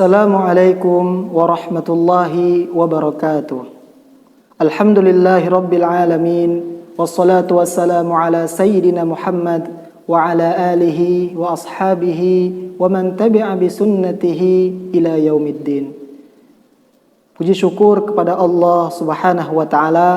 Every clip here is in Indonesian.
Assalamualaikum warahmatullahi wabarakatuh. Alhamdulillahi rabbil alamin. Wassalatu wassalamu ala sayyidina Muhammad wa ala alihi wa ashabihi wa man tabi'a bisunnatihi ila yaumiddin. Puji syukur kepada Allah subhanahu wa ta'ala.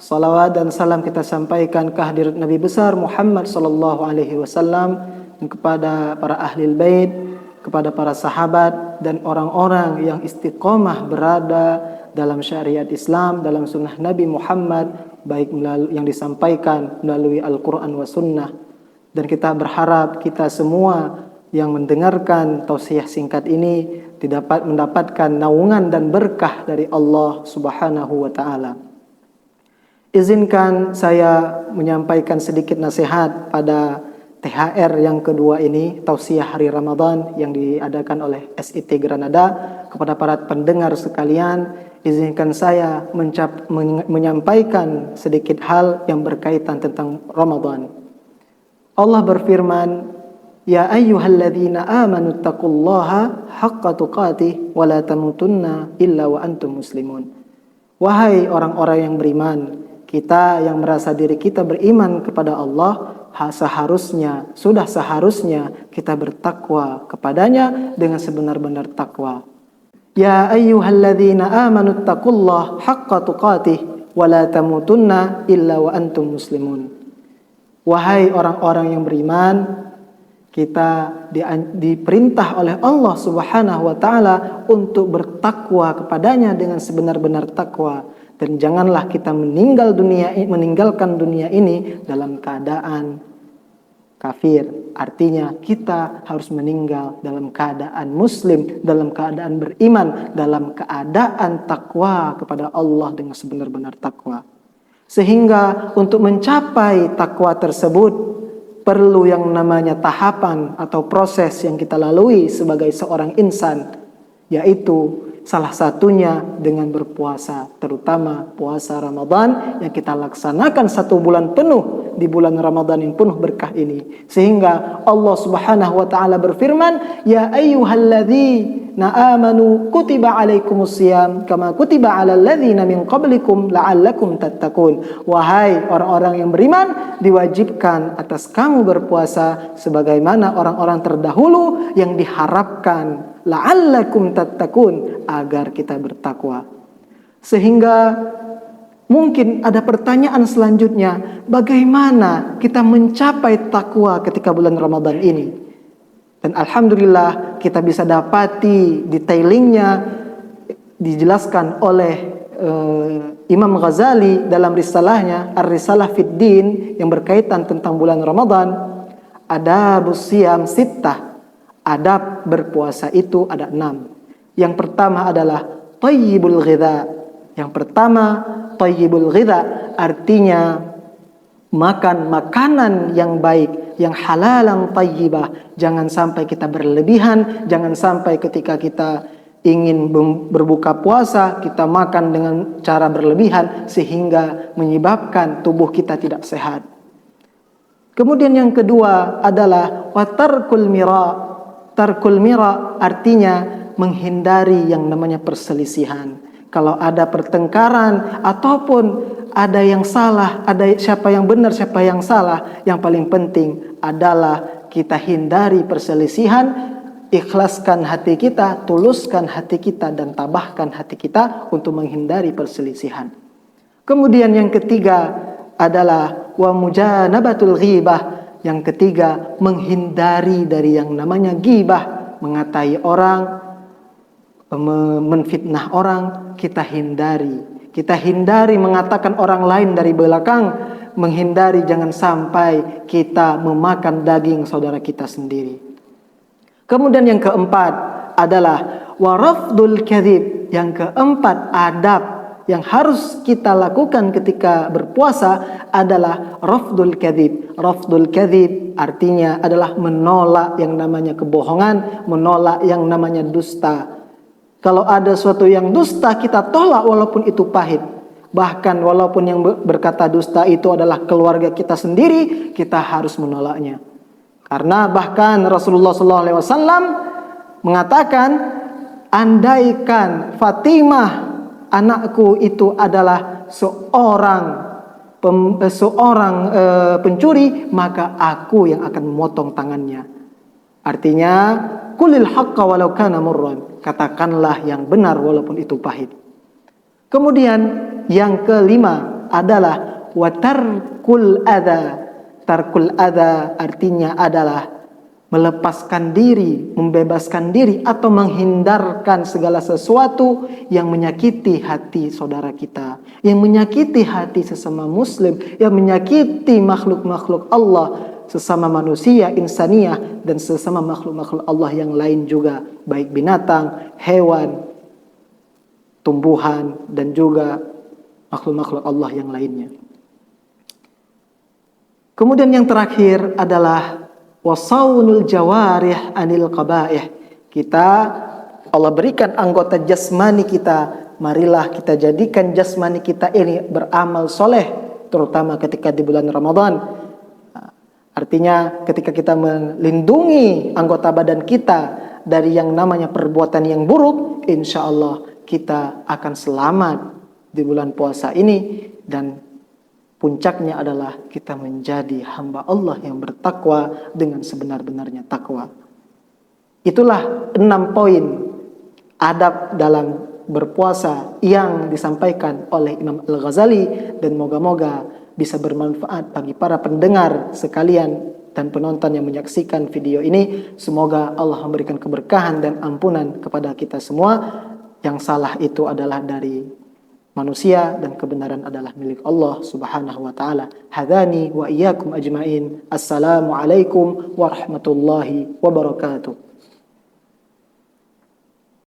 Salawat dan salam kita sampaikan kehadirat Nabi besar Muhammad sallallahu alaihi wasallam, dan kepada para ahli bait, kepada para sahabat dan orang-orang yang istiqomah berada dalam syariat Islam, dalam sunnah Nabi Muhammad, baik melalui yang disampaikan melalui Al-Quran wa sunnah. Dan kita berharap kita semua yang mendengarkan tausiah singkat ini mendapatkan naungan dan berkah dari Allah subhanahu wa ta'ala. Izinkan saya menyampaikan sedikit nasihat pada THR yang kedua ini, tausiah hari Ramadan yang diadakan oleh SIT Granada. Kepada para pendengar sekalian, izinkan saya menyampaikan sedikit hal yang berkaitan tentang Ramadan. Allah berfirman, "Ya ayyuhalladzina amanu taqullaha haqqa tuqatih wa la tamutunna illa wa antum muslimun." Wahai orang-orang yang beriman, kita yang merasa diri kita beriman kepada Allah, sudah seharusnya kita bertakwa kepadanya dengan sebenar-benar takwa. Ya ayyuhalladzina amanu taqullaha haqqa tuqatih wa la tamutunna illa wa antum muslimun. Wahai orang-orang yang beriman, kita diperintah oleh Allah subhanahu wa ta'ala untuk bertakwa kepadanya dengan sebenar-benar takwa. Dan janganlah kita meninggalkan dunia ini dalam keadaan kafir. Artinya kita harus meninggal dalam keadaan muslim, dalam keadaan beriman, dalam keadaan takwa kepada Allah dengan sebenar-benar takwa. Sehingga untuk mencapai takwa tersebut perlu yang namanya tahapan atau proses yang kita lalui sebagai seorang insan, yaitu salah satunya dengan berpuasa, terutama puasa Ramadan yang kita laksanakan 1 bulan penuh di bulan Ramadan yang penuh berkah ini. Sehingga Allah subhanahu wa ta'ala berfirman, "Ya ayyuhalladzina amanu kutiba alaikumusiyam kama kutiba alal ladzina min qablikum la'allakum tattaqun." Wahai orang-orang yang beriman, diwajibkan atas kamu berpuasa sebagaimana orang-orang terdahulu yang diharapkan la'allakum tattaqun, agar kita bertakwa. Sehingga mungkin ada pertanyaan selanjutnya, bagaimana kita mencapai takwa ketika bulan Ramadan ini? Dan alhamdulillah kita bisa dapati detailingnya dijelaskan oleh Imam Ghazali dalam risalahnya Ar-Risalah Fid Din yang berkaitan tentang bulan Ramadan. Adabus siyam sittah. Adab berpuasa itu ada 6. Yang pertama adalah thayyibul ghidha. Yang pertama thayyibul ghidha artinya makan makanan yang baik, yang halalan thayyibah. Jangan sampai kita berlebihan, jangan sampai ketika kita ingin berbuka puasa kita makan dengan cara berlebihan sehingga menyebabkan tubuh kita tidak sehat. Kemudian yang kedua adalah watarkul mira. Tarkul mira artinya menghindari yang namanya perselisihan. Kalau ada pertengkaran ataupun ada yang salah, ada siapa yang benar, siapa yang salah, yang paling penting adalah kita hindari perselisihan, ikhlaskan hati kita, tuluskan hati kita, dan tabahkan hati kita untuk menghindari perselisihan. Kemudian yang ketiga adalah wa mujanabatul ghibah. Yang ketiga, menghindari dari yang namanya ghibah, mengatai orang, menfitnah orang, kita hindari. Kita hindari mengatakan orang lain dari belakang, menghindari jangan sampai kita memakan daging saudara kita sendiri. Kemudian yang keempat adalah warafdul kadzib. Yang keempat, adab yang harus kita lakukan ketika berpuasa adalah rafdul kadzib. Rafdul kadzib artinya adalah menolak yang namanya kebohongan, menolak yang namanya dusta. Kalau ada sesuatu yang dusta, kita tolak walaupun itu pahit. Bahkan walaupun yang berkata dusta itu adalah keluarga kita sendiri, kita harus menolaknya. Karena bahkan Rasulullah SAW mengatakan, andaikan Fatimah anakku itu adalah seorang pencuri, maka aku yang akan memotong tangannya. Artinya, kulil haqqa walau kana murran. Katakanlah yang benar walaupun itu pahit. Kemudian yang kelima adalah watarkul adza. Tarkul adza artinya adalah melepaskan diri, membebaskan diri atau menghindarkan segala sesuatu yang menyakiti hati saudara kita, yang menyakiti hati sesama muslim, yang menyakiti makhluk-makhluk Allah, sesama manusia, insaniyah, dan sesama makhluk-makhluk Allah yang lain juga, baik binatang, hewan, tumbuhan, dan juga makhluk-makhluk Allah yang lainnya. Kemudian yang terakhir adalah wasaunul jawarih anil qabaih. Kita, Allah berikan anggota jasmani kita, marilah kita jadikan jasmani kita ini beramal soleh, terutama ketika di bulan Ramadan. Artinya ketika kita melindungi anggota badan kita dari yang namanya perbuatan yang buruk, insya Allah kita akan selamat di bulan puasa ini, dan puncaknya adalah kita menjadi hamba Allah yang bertakwa dengan sebenar-benarnya takwa. Itulah 6 poin adab dalam berpuasa yang disampaikan oleh Imam Al-Ghazali, dan moga-moga bisa bermanfaat bagi para pendengar sekalian dan penonton yang menyaksikan video ini. Semoga Allah memberikan keberkahan dan ampunan kepada kita semua. Yang salah itu adalah dari manusia dan kebenaran adalah milik Allah Subhanahu wa taala. Hadani wa iyyakum ajmain. Assalamualaikum warahmatullahi wabarakatuh.